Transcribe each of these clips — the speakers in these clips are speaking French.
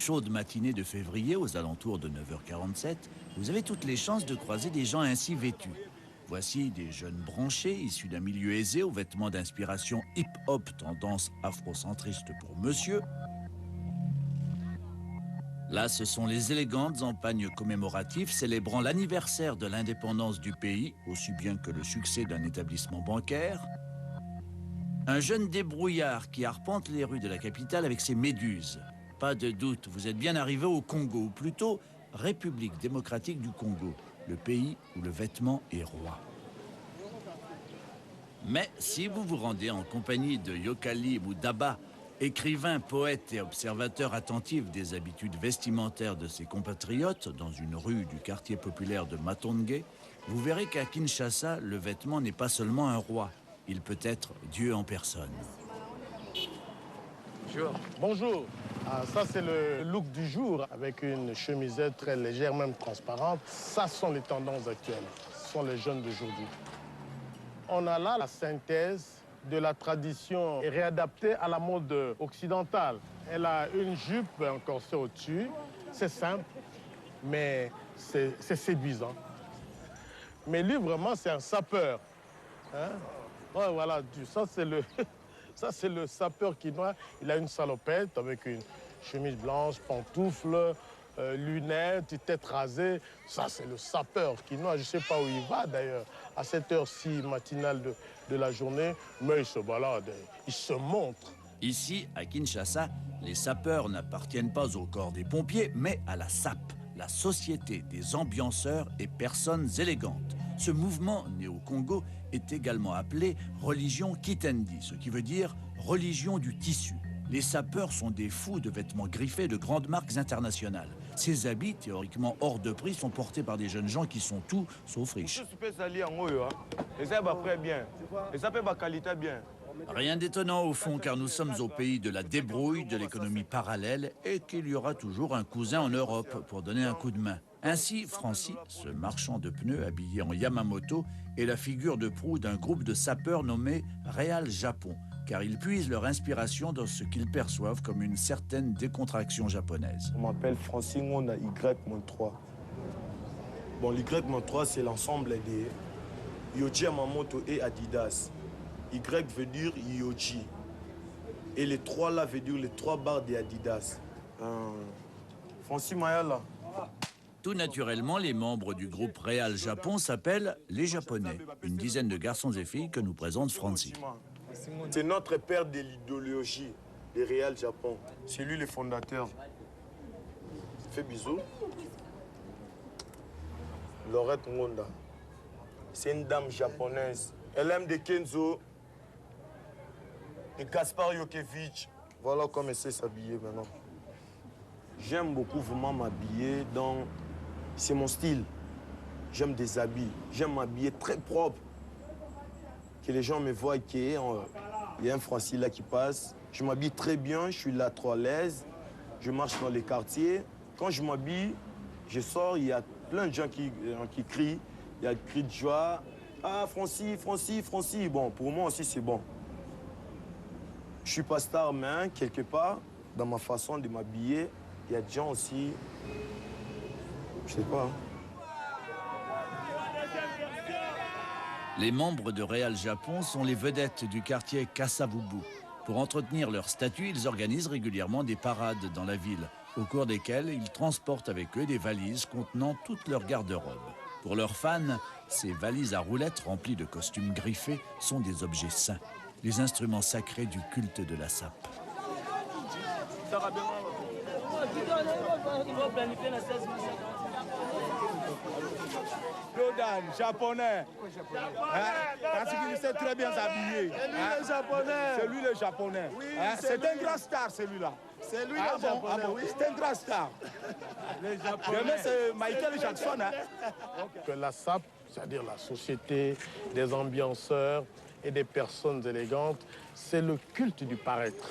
Chaude matinée de février, aux alentours de 9h47, vous avez toutes les chances de croiser des gens ainsi vêtus. Voici des jeunes branchés, issus d'un milieu aisé, aux vêtements d'inspiration hip-hop, tendance afrocentriste pour monsieur. Là, ce sont les élégantes empagnes commémoratives célébrant l'anniversaire de l'indépendance du pays, aussi bien que le succès d'un établissement bancaire. Un jeune débrouillard qui arpente les rues de la capitale avec ses méduses. Pas de doute, vous êtes bien arrivé au Congo, ou plutôt République démocratique du Congo, le pays où le vêtement est roi. Mais si vous vous rendez en compagnie de Yokali Moudaba, écrivain, poète et observateur attentif des habitudes vestimentaires de ses compatriotes dans une rue du quartier populaire de Matonge, vous verrez qu'à Kinshasa, le vêtement n'est pas seulement un roi, il peut être Dieu en personne. Bonjour. Bonjour. Ah, ça, c'est le look du jour, avec une chemisette très légère, même transparente. Ça sont les tendances actuelles. Ce sont les jeunes d'aujourd'hui. On a là la synthèse de la tradition réadaptée à la mode occidentale. Elle a une jupe, un corset au-dessus. C'est simple, mais c'est séduisant. Mais lui, vraiment, c'est un sapeur. Hein? Ouais, voilà, ça, c'est le... Ça, c'est le sapeur quinois. Il a une salopette avec une chemise blanche, pantoufles, lunettes, tête rasée. Ça, c'est le sapeur quinois. Je ne sais pas où il va, d'ailleurs, à cette heure-ci matinale de la journée. Mais il se balade, il se montre. Ici, à Kinshasa, les sapeurs n'appartiennent pas au corps des pompiers, mais à la SAP, la Société des ambianceurs et personnes élégantes. Ce mouvement, né au Congo, est également appelé religion Kitendi, ce qui veut dire religion du tissu. Les sapeurs sont des fous de vêtements griffés de grandes marques internationales. Ces habits, théoriquement hors de prix, sont portés par des jeunes gens qui sont tout sauf riches. Rien d'étonnant au fond, car nous sommes au pays de la débrouille, de l'économie parallèle, et qu'il y aura toujours un cousin en Europe pour donner un coup de main. Ainsi, Francis, ce marchand de pneus habillé en Yamamoto, est la figure de proue d'un groupe de sapeurs nommé Real Japon, car ils puisent leur inspiration dans ce qu'ils perçoivent comme une certaine décontraction japonaise. On m'appelle Francis Ngonda Y-3. Bon, l'Y-3, c'est l'ensemble des Yohji Yamamoto et Adidas. Y veut dire Yohji. Et les trois là veut dire les trois barres des Adidas. Francis Mayala. Tout naturellement, les membres du groupe Real Japon s'appellent les Japonais, une dizaine de garçons et filles que nous présente Francis. C'est notre père de l'idéologie, le Real Japon. C'est lui le fondateur. Fais bisous. Laurette Ngonda. C'est une dame japonaise. Elle aime des Kenzo, des Gaspar Yokevich. Voilà comment elle sait s'habiller maintenant. J'aime beaucoup vraiment m'habiller, donc c'est mon style. J'aime des habits, j'aime m'habiller très propre. Que les gens me voient qu'il y a un Francis là qui passe. Je m'habille très bien, je suis là trop à l'aise. Je marche dans les quartiers. Quand je m'habille, je sors, il y a plein de gens qui crient. Il y a des cris de joie. Ah, Francis, Francis, Francis. Bon, pour moi aussi, c'est bon. Je suis pas star, mais quelque part, dans ma façon de m'habiller, il y a des gens aussi, je sais pas. Les membres de Real Japon sont les vedettes du quartier Kasavubu. Pour entretenir leur statut, ils organisent régulièrement des parades dans la ville, au cours desquelles ils transportent avec eux des valises contenant toute leur garde-robe. Pour leurs fans, ces valises à roulettes remplies de costumes griffés sont des objets saints, les instruments sacrés du culte de la SAP. Lodan, japonais. Parce qu'il sait très bien s'habiller. C'est lui le japonais. C'est lui le japonais. Oui, c'est un grand star celui-là. C'est lui le japonais, oui. C'est un grand star. Demain, c'est Michael Jackson. Que la SAP, c'est-à-dire la Société des ambianceurs et des personnes élégantes, c'est le culte du paraître.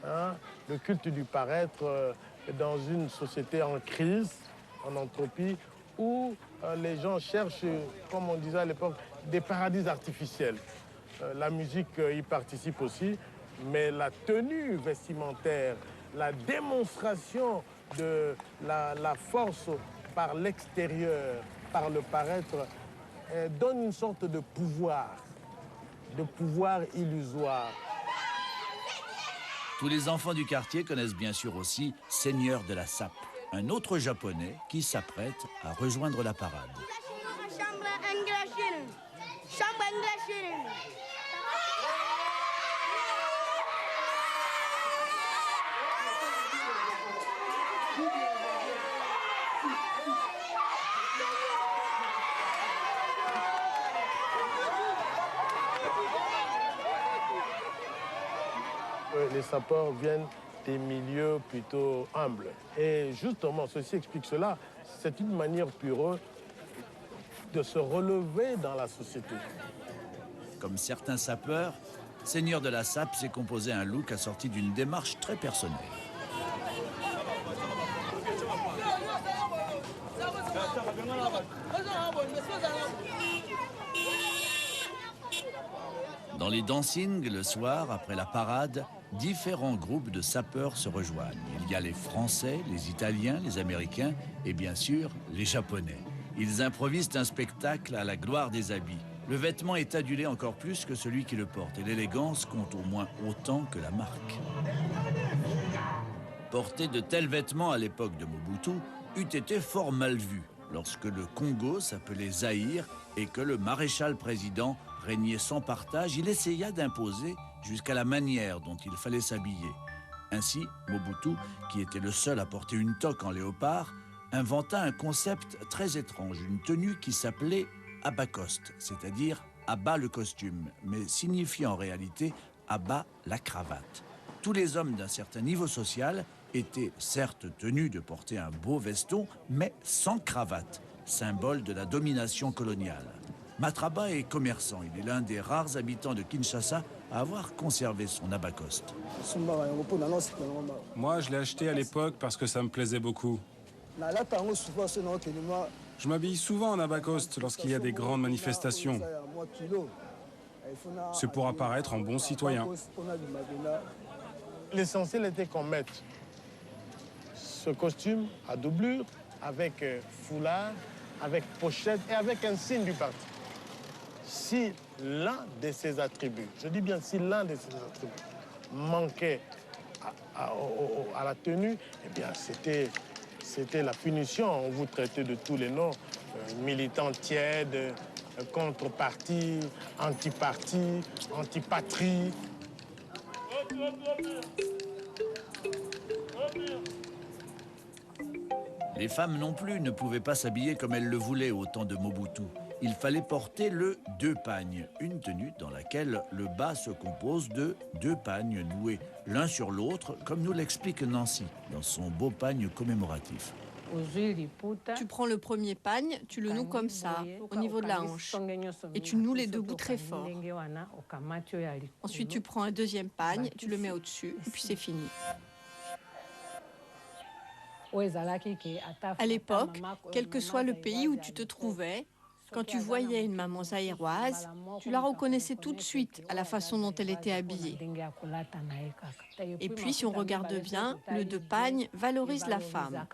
Hein? Le culte du paraître dans une société en crise, en entropie, où les gens cherchent, comme on disait à l'époque, des paradis artificiels. La musique y participe aussi, mais la tenue vestimentaire, la démonstration de la force par l'extérieur, par le paraître, donne une sorte de pouvoir illusoire. Tous les enfants du quartier connaissent bien sûr aussi Seigneur de la Sape, un autre japonais qui s'apprête à rejoindre la parade. Les sapeurs viennent des milieux plutôt humbles. Et justement, ceci explique cela. C'est une manière pour eux de se relever dans la société. Comme certains sapeurs, Seigneur de la Sape s'est composé un look assorti d'une démarche très personnelle. Dans les dancings, le soir, après la parade, différents groupes de sapeurs se rejoignent. Il y a les Français, les Italiens, les Américains et bien sûr les Japonais. Ils improvisent un spectacle à la gloire des habits. Le vêtement est adulé encore plus que celui qui le porte et l'élégance compte au moins autant que la marque. Porter de tels vêtements à l'époque de Mobutu eût été fort mal vu lorsque le Congo s'appelait Zaïre et que le maréchal président régnait sans partage. Il essaya d'imposer jusqu'à la manière dont il fallait s'habiller. Ainsi, Mobutu, qui était le seul à porter une toque en léopard, inventa un concept très étrange, une tenue qui s'appelait abacoste, c'est-à-dire abat le costume, mais signifiant en réalité abat la cravate. Tous les hommes d'un certain niveau social étaient certes tenus de porter un beau veston, mais sans cravate, symbole de la domination coloniale. Matraba est commerçant. Il est l'un des rares habitants de Kinshasa à avoir conservé son abacoste. Moi, je l'ai acheté à l'époque parce que ça me plaisait beaucoup. Je m'habille souvent en abacoste lorsqu'il y a des grandes manifestations. C'est pour apparaître en bon citoyen. L'essentiel était qu'on mette ce costume à doublure, avec foulard, avec pochette et avec un signe du parti. Si l'un de ces attributs, je dis bien si l'un de ces attributs manquait à la tenue, eh bien c'était la punition. On vous traitait de tous les noms, militants tièdes, contre-parti, anti-parti, anti-patrie. Les femmes non plus ne pouvaient pas s'habiller comme elles le voulaient au temps de Mobutu. Il fallait porter le deux pagnes, une tenue dans laquelle le bas se compose de deux pagnes noués l'un sur l'autre, comme nous l'explique Nancy dans son beau pagne commémoratif. Tu prends le premier pagne, tu le noues comme ça, au niveau de la hanche, et tu noues les deux bouts très fort. Ensuite, tu prends un deuxième pagne, tu le mets au-dessus, et puis c'est fini. À l'époque, quel que soit le pays où tu te trouvais, quand tu voyais une maman zaïroise, tu la reconnaissais tout de suite à la façon dont elle était habillée. Et puis, si on regarde bien, le deux pagnes valorise la femme.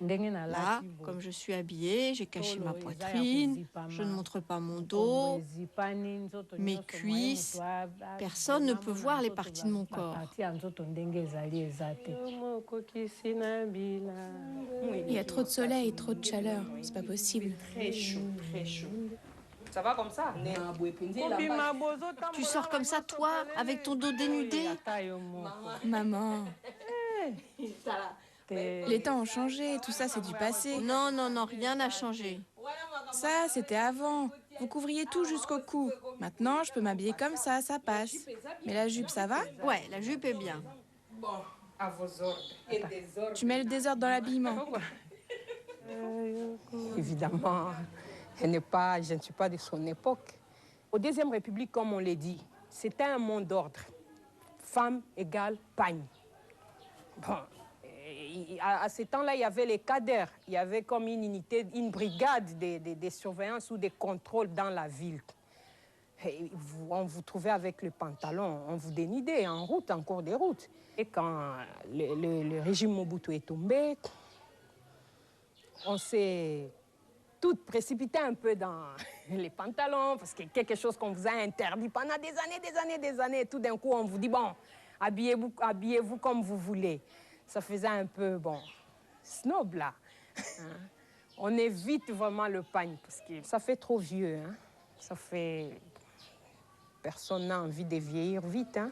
Là, comme je suis habillée, j'ai caché ma poitrine, je ne montre pas mon dos, mes cuisses. Personne ne peut voir les parties de mon corps. Il y a trop de soleil, trop de chaleur, c'est pas possible. Très chaud, très chaud. Ça va comme ça? Tu sors comme ça, toi, avec ton dos dénudé? Maman, les temps ont changé, tout ça c'est du passé. Non, non, non, rien n'a changé. Ça, c'était avant. Vous couvriez tout jusqu'au cou. Maintenant, je peux m'habiller comme ça passe. Mais la jupe, ça va? Ouais, la jupe est bien. Tu mets le désordre dans l'habillement. Évidemment, je ne suis pas de son époque. Au Deuxième République, comme on l'a dit, c'était un monde d'ordre. Femme égale pagne. Bon, à ce temps-là, il y avait les cadres. Il y avait comme une unité, une brigade de surveillance ou de contrôle dans la ville. Et on vous trouvait avec le pantalon, on vous dénidait en route, en cours de route. Et quand le régime Mobutu est tombé, on s'est toutes précipitées un peu dans les pantalons, parce que quelque chose qu'on vous a interdit pendant des années. Et tout d'un coup, on vous dit, bon, habillez-vous comme vous voulez. Ça faisait un peu, bon, snob là. On évite vraiment le pagne, parce que ça fait trop vieux. Hein. Ça fait... Personne n'a envie de vieillir vite. Hein.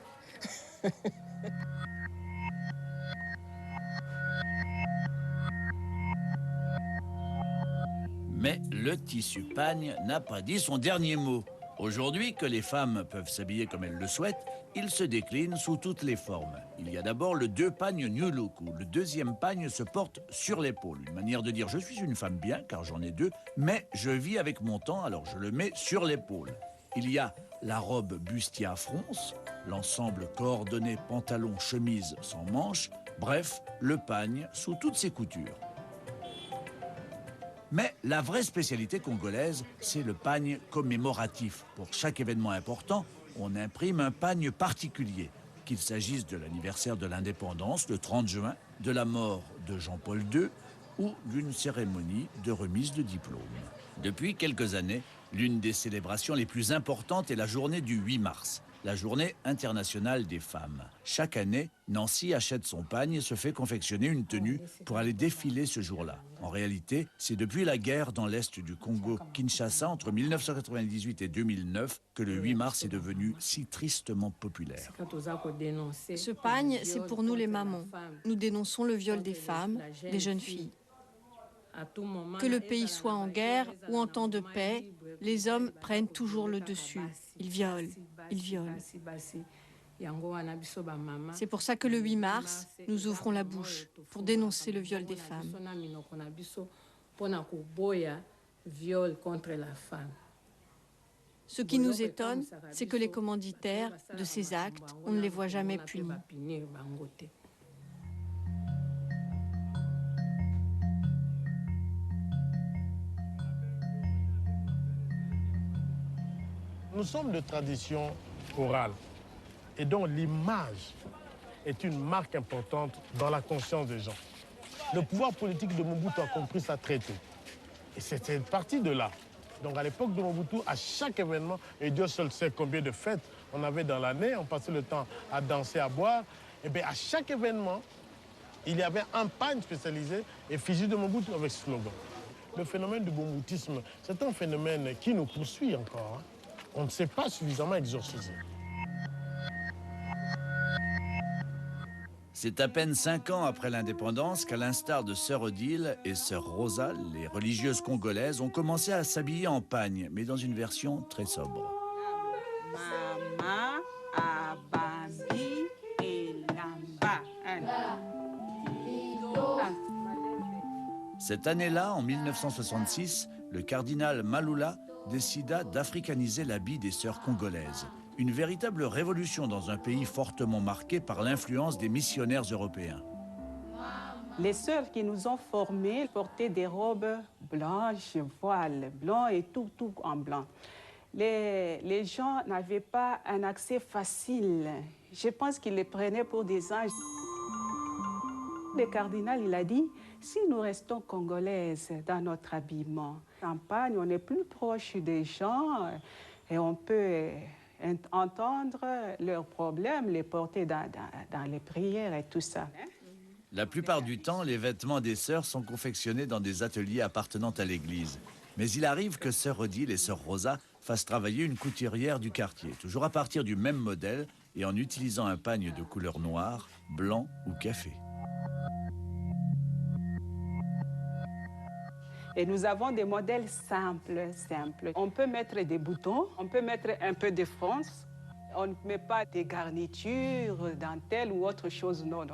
Mais le tissu pagne n'a pas dit son dernier mot. Aujourd'hui, que les femmes peuvent s'habiller comme elles le souhaitent, il se décline sous toutes les formes. Il y a d'abord le deux pagne New Look, où le deuxième pagne se porte sur l'épaule. Une manière de dire « je suis une femme bien, car j'en ai deux, mais je vis avec mon temps, alors je le mets sur l'épaule ». Il y a la robe bustier à fronce, l'ensemble coordonné pantalon, chemise sans manches, bref, le pagne sous toutes ses coutures. Mais la vraie spécialité congolaise, c'est le pagne commémoratif. Pour chaque événement important, on imprime un pagne particulier, qu'il s'agisse de l'anniversaire de l'indépendance, le 30 juin, de la mort de Jean-Paul II ou d'une cérémonie de remise de diplôme. Depuis quelques années, l'une des célébrations les plus importantes est la journée du 8 mars, la journée internationale des femmes. Chaque année, Nancy achète son pagne et se fait confectionner une tenue pour aller défiler ce jour-là. En réalité, c'est depuis la guerre dans l'est du Congo, Kinshasa, entre 1998 et 2009, que le 8 mars est devenu si tristement populaire. Ce pagne, c'est pour nous les mamans. Nous dénonçons le viol des femmes, des jeunes filles. Que le pays soit en guerre ou en temps de paix, les hommes prennent toujours le dessus. Ils violent, ils violent. C'est pour ça que le 8 mars, nous ouvrons la bouche pour dénoncer le viol des femmes. Ce qui nous étonne, c'est que les commanditaires de ces actes, on ne les voit jamais punis. Nous sommes de tradition orale et donc l'image est une marque importante dans la conscience des gens. Le pouvoir politique de Mobutu a compris ça très tôt. Et c'était parti de là. Donc à l'époque de Mobutu, à chaque événement, et Dieu seul sait combien de fêtes on avait dans l'année, on passait le temps à danser, à boire, et bien à chaque événement, il y avait un pagne spécialisé, effigie de Mobutu avec ce slogan. Le phénomène du mobutisme, c'est un phénomène qui nous poursuit encore. Hein. On ne s'est pas suffisamment exorcisé. C'est à peine 5 ans après l'indépendance qu'à l'instar de Sœur Odile et Sœur Rosa, les religieuses congolaises ont commencé à s'habiller en pagne, mais dans une version très sobre. Mama, Abambi et Lamba. Cette année-là, en 1966, le cardinal Malula décida d'africaniser l'habit des sœurs congolaises. Une véritable révolution dans un pays fortement marqué par l'influence des missionnaires européens. Les sœurs qui nous ont formés portaient des robes blanches, voiles blancs et tout en blanc. Les gens n'avaient pas un accès facile. Je pense qu'ils les prenaient pour des anges. Le cardinal, il a dit, si nous restons congolaises dans notre habillement, en pagne, on est plus proche des gens et on peut entendre leurs problèmes, les porter dans les prières et tout ça. La plupart du temps, les vêtements des sœurs sont confectionnés dans des ateliers appartenant à l'église. Mais il arrive que Sœur Odile et Sœur Rosa fassent travailler une couturière du quartier, toujours à partir du même modèle et en utilisant un pagne de couleur noire, blanc ou café. Et nous avons des modèles simples. On peut mettre des boutons, on peut mettre un peu de fronce. On ne met pas des garnitures, dentelles ou autre chose, non.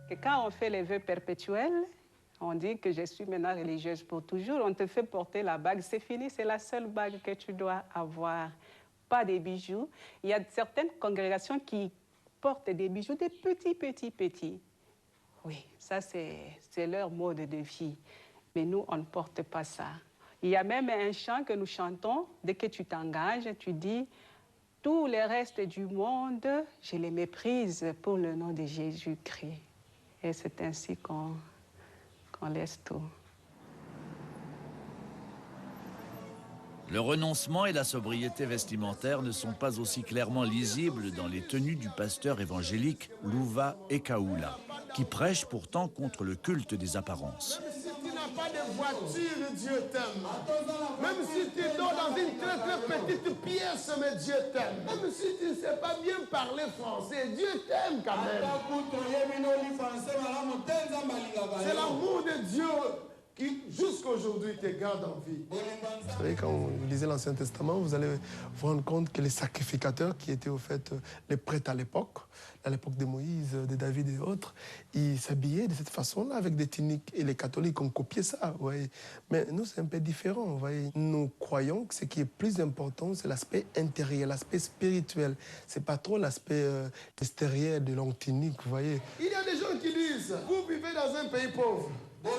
Et quand on fait les vœux perpétuels, on dit que je suis maintenant religieuse pour toujours. On te fait porter la bague, c'est fini, c'est la seule bague que tu dois avoir. Pas des bijoux. Il y a certaines congrégations qui portent des bijoux, des petits. Oui, ça c'est leur mode de vie. Mais nous, on ne porte pas ça. Il y a même un chant que nous chantons. Dès que tu t'engages, tu dis « Tous les restes du monde, je les méprise pour le nom de Jésus-Christ. » Et c'est ainsi qu'on laisse tout. Le renoncement et la sobriété vestimentaire ne sont pas aussi clairement lisibles dans les tenues du pasteur évangélique Louva Ekaula, qui prêche pourtant contre le culte des apparences. Même si tu n'as pas de voiture, Dieu t'aime. Même si tu dors dans une très très petite pièce, mais Dieu t'aime. Même si tu ne sais pas bien parler français, Dieu t'aime quand même. C'est l'amour de Dieu qui, jusqu'à aujourd'hui, te garde en vie. Vous savez, quand vous lisez l'Ancien Testament, vous allez vous rendre compte que les sacrificateurs qui étaient au fait les prêtres à l'époque de Moïse, de David et autres, ils s'habillaient de cette façon-là avec des tuniques. Et les catholiques ont copié ça, vous voyez. Mais nous, c'est un peu différent, vous voyez. Nous croyons que ce qui est plus important, c'est l'aspect intérieur, l'aspect spirituel. C'est pas trop l'aspect extérieur de longue tunique, vous voyez. Il y a des gens qui disent, vous vivez dans un pays pauvre. Vous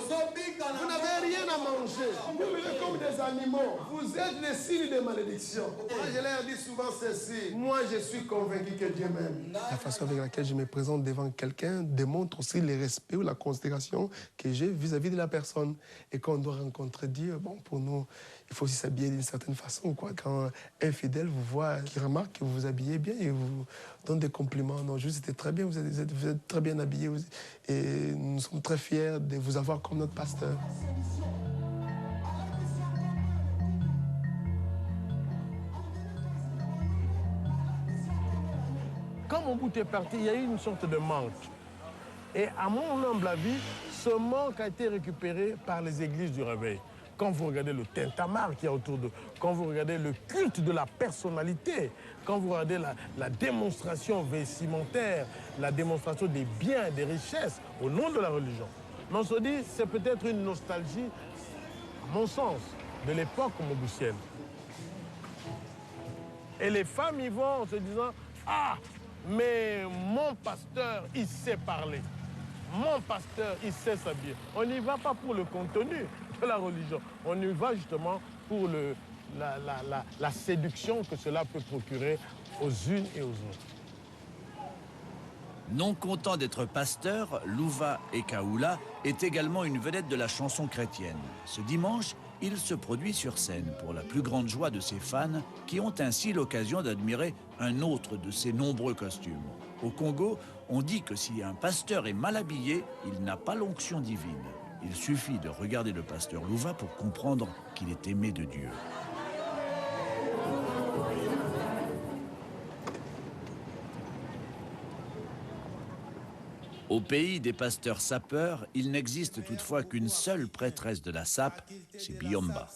n'avez rien à manger. Vous vivez comme des animaux. Vous êtes les signes de malédiction. Moi, je leur dis souvent ceci. Moi, je suis convaincu que Dieu m'aime. La façon avec laquelle je me présente devant quelqu'un démontre aussi le respect ou la considération que j'ai vis-à-vis de la personne. Et quand on doit rencontrer Dieu, bon, pour nous, il faut aussi s'habiller d'une certaine façon, quoi. Quand un fidèle vous voit, qui remarque que vous vous habillez bien et vous donne des compliments. Non, juste, c'était très bien, vous êtes très bien habillé. Et nous sommes très fiers de vous avoir comme notre pasteur. Quand mon bout est parti, il y a eu une sorte de manque. Et à mon humble avis, ce manque a été récupéré par les églises du réveil. Quand vous regardez le tintamarre qu'il y a autour de... Quand vous regardez le culte de la personnalité, quand vous regardez la démonstration vestimentaire, la démonstration des biens et des richesses au nom de la religion, on se dit c'est peut-être une nostalgie, à mon sens, de l'époque mobusienne. Et les femmes y vont en se disant « Ah, mais mon pasteur, il sait parler. Mon pasteur, il sait s'habiller. » On n'y va pas pour le contenu de la religion. On y va justement pour la séduction que cela peut procurer aux unes et aux autres. Non content d'être pasteur, Louva Ekaula est également une vedette de la chanson chrétienne. Ce dimanche, il se produit sur scène pour la plus grande joie de ses fans qui ont ainsi l'occasion d'admirer un autre de ses nombreux costumes. Au Congo, on dit que si un pasteur est mal habillé, il n'a pas l'onction divine. Il suffit de regarder le pasteur Louva pour comprendre qu'il est aimé de Dieu. Au pays des pasteurs sapeurs, il n'existe toutefois qu'une seule prêtresse de la sape, c'est Biomba.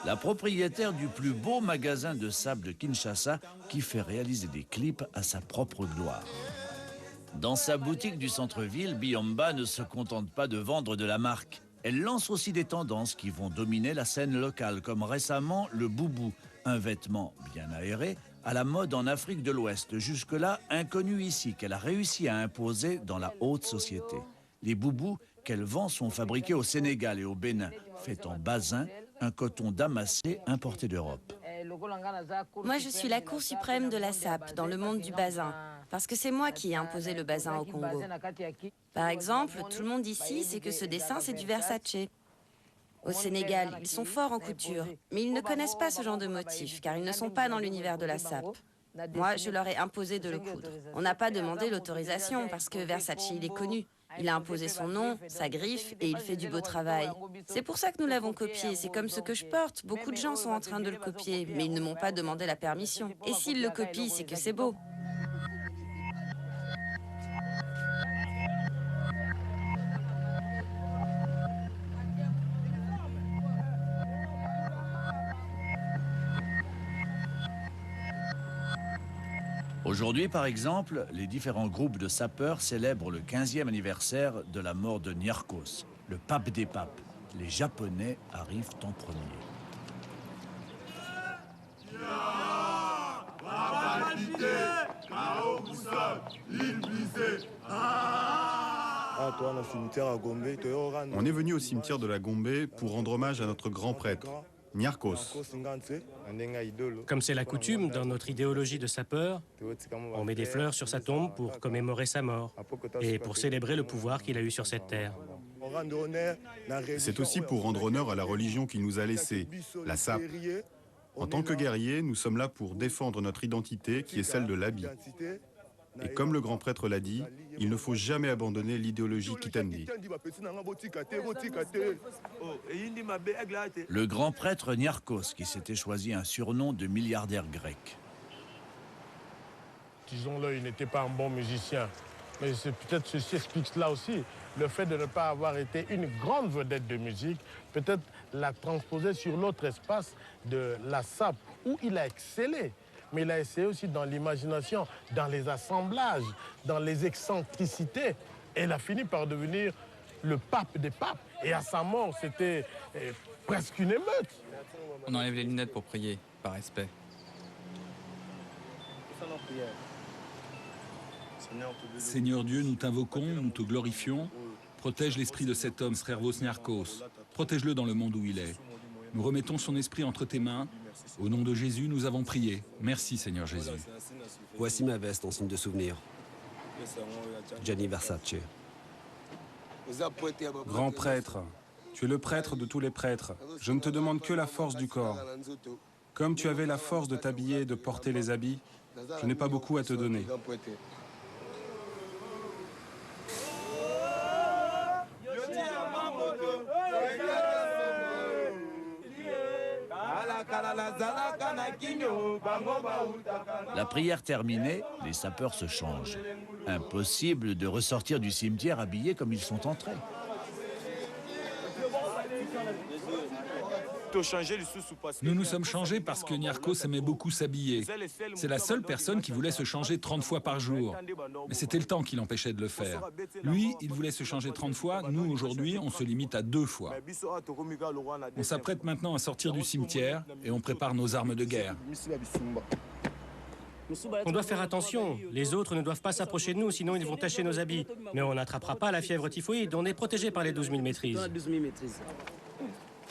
La propriétaire du plus beau magasin de sape de Kinshasa qui fait réaliser des clips à sa propre gloire. Dans sa boutique du centre-ville, Biomba ne se contente pas de vendre de la marque. Elle lance aussi des tendances qui vont dominer la scène locale, comme récemment le boubou, un vêtement bien aéré, à la mode en Afrique de l'Ouest, jusque-là inconnu ici, qu'elle a réussi à imposer dans la haute société. Les boubous qu'elle vend sont fabriqués au Sénégal et au Bénin, faits en basin, un coton damassé importé d'Europe. Moi, je suis la cour suprême de la sape dans le monde du basin, parce que c'est moi qui ai imposé le basin au Congo. Par exemple, tout le monde ici sait que ce dessin, c'est du Versace. Au Sénégal, ils sont forts en couture, mais ils ne connaissent pas ce genre de motif, car ils ne sont pas dans l'univers de la sape. Moi, je leur ai imposé de le coudre. On n'a pas demandé l'autorisation, parce que Versace, il est connu. Il a imposé son nom, sa griffe, et il fait du beau travail. C'est pour ça que nous l'avons copié, c'est comme ce que je porte. Beaucoup de gens sont en train de le copier, mais ils ne m'ont pas demandé la permission. Et s'ils le copient, c'est que c'est beau. Aujourd'hui, par exemple, les différents groupes de sapeurs célèbrent le 15e anniversaire de la mort de Niarchos, le pape des papes. Les Japonais arrivent en premier. On est venu au cimetière de la Gombe pour rendre hommage à notre grand prêtre, Niarchos. Comme c'est la coutume dans notre idéologie de sapeur, on met des fleurs sur sa tombe pour commémorer sa mort et pour célébrer le pouvoir qu'il a eu sur cette terre. C'est aussi pour rendre honneur à la religion qu'il nous a laissée, la SAP. En tant que guerriers, nous sommes là pour défendre notre identité qui est celle de l'habit. Et comme le grand prêtre l'a dit, il ne faut jamais abandonner l'idéologie Kitandi. Le grand prêtre Niarchos, qui s'était choisi un surnom de milliardaire grec. Disons-le, il n'était pas un bon musicien. Mais peut-être ceci explique cela aussi. Le fait de ne pas avoir été une grande vedette de musique, peut-être l'a transposé sur l'autre espace de la SAP, où il a excellé. Mais il a essayé aussi dans l'imagination, dans les assemblages, dans les excentricités. Et il a fini par devenir le pape des papes. Et à sa mort, c'était presque une émeute. On enlève les lunettes pour prier, par respect. Seigneur Dieu, nous t'invoquons, nous te glorifions. Protège l'esprit de cet homme, Srervos Niarchos. Protège-le dans le monde où il est. Nous remettons son esprit entre tes mains. Au nom de Jésus, nous avons prié. Merci, Seigneur Jésus. Voici ma veste en signe de souvenir. Gianni Versace. Grand prêtre, tu es le prêtre de tous les prêtres. Je ne te demande que la force du corps. Comme tu avais la force de t'habiller et de porter les habits, je n'ai pas beaucoup à te donner. La prière terminée, les sapeurs se changent. Impossible de ressortir du cimetière habillés comme ils sont entrés. Nous nous sommes changés parce que Niarchos aimait beaucoup s'habiller. C'est la seule personne qui voulait se changer 30 fois par jour. Mais c'était le temps qui l'empêchait de le faire. Lui, il voulait se changer 30 fois. Nous, aujourd'hui, on se limite à 2 fois. On s'apprête maintenant à sortir du cimetière et on prépare nos armes de guerre. On doit faire attention. Les autres ne doivent pas s'approcher de nous, sinon ils vont tacher nos habits. Mais on n'attrapera pas la fièvre typhoïde. On est protégé par les 12 000 maîtrises.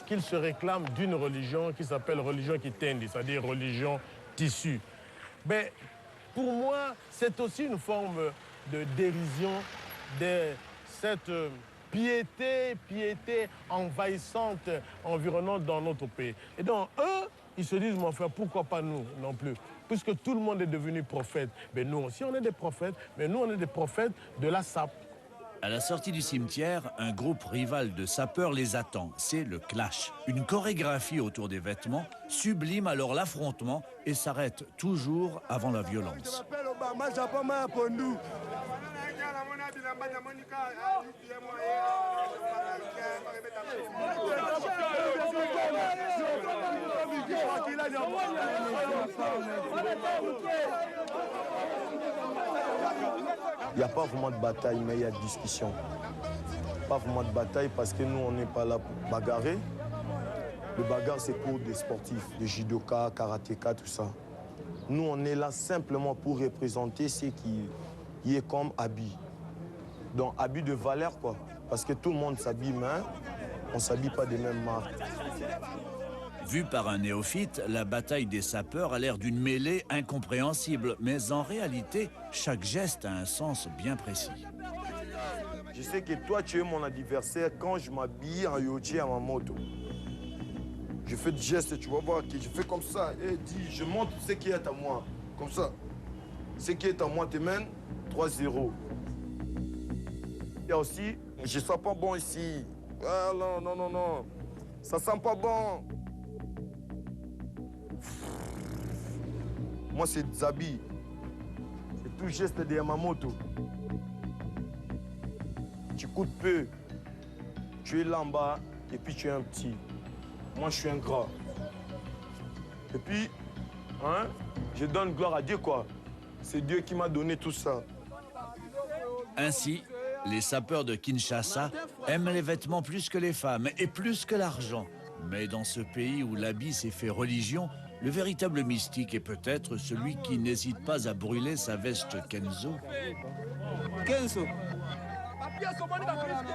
Qu'il se réclame d'une religion qui s'appelle religion Kitendi, c'est-à-dire religion tissue. Mais pour moi, c'est aussi une forme de dérision de cette piété envahissante, environnante dans notre pays. Et donc, eux, ils se disent, mais enfin, pourquoi pas nous non plus? Puisque tout le monde est devenu prophète. Mais nous aussi, on est des prophètes, mais nous, on est des prophètes de la SAP. À la sortie du cimetière, un groupe rival de sapeurs les attend. C'est le clash. Une chorégraphie autour des vêtements sublime alors l'affrontement et s'arrête toujours avant la violence. Il n'y a pas vraiment de bataille, mais il y a discussion. Pas vraiment de bataille parce que nous, on n'est pas là pour bagarrer. Le bagarre, c'est pour des sportifs, des judokas, karatékas, tout ça. Nous, on est là simplement pour représenter ce qui est comme habit. Donc, habit de valeur, quoi. Parce que tout le monde s'habille, mais on ne s'habille pas des mêmes marques. Vue par un néophyte, la bataille des sapeurs a l'air d'une mêlée incompréhensible. Mais en réalité, chaque geste a un sens bien précis. Je sais que toi, tu es mon adversaire quand je m'habille en yoji à ma moto. Je fais des gestes, tu vas voir, que je fais comme ça et dis, je montre ce qui est à moi. Comme ça. Ce qui est à moi te mène 3-0. Il y a aussi, je ne sens pas bon ici. Ah non. Ça sent pas bon. Moi, c'est des habits. C'est tout geste de Yamamoto. Tu coûtes peu. Tu es là en bas et puis tu es un petit. Moi, je suis un gras. Et puis, je donne gloire à Dieu, quoi. C'est Dieu qui m'a donné tout ça. Ainsi, les sapeurs de Kinshasa aiment les vêtements plus que les femmes et plus que l'argent. Mais dans ce pays où l'habit s'est fait religion, le véritable mystique est peut-être celui qui n'hésite pas à brûler sa veste Kenzo. Kenzo, Apia somoni ba Kristo.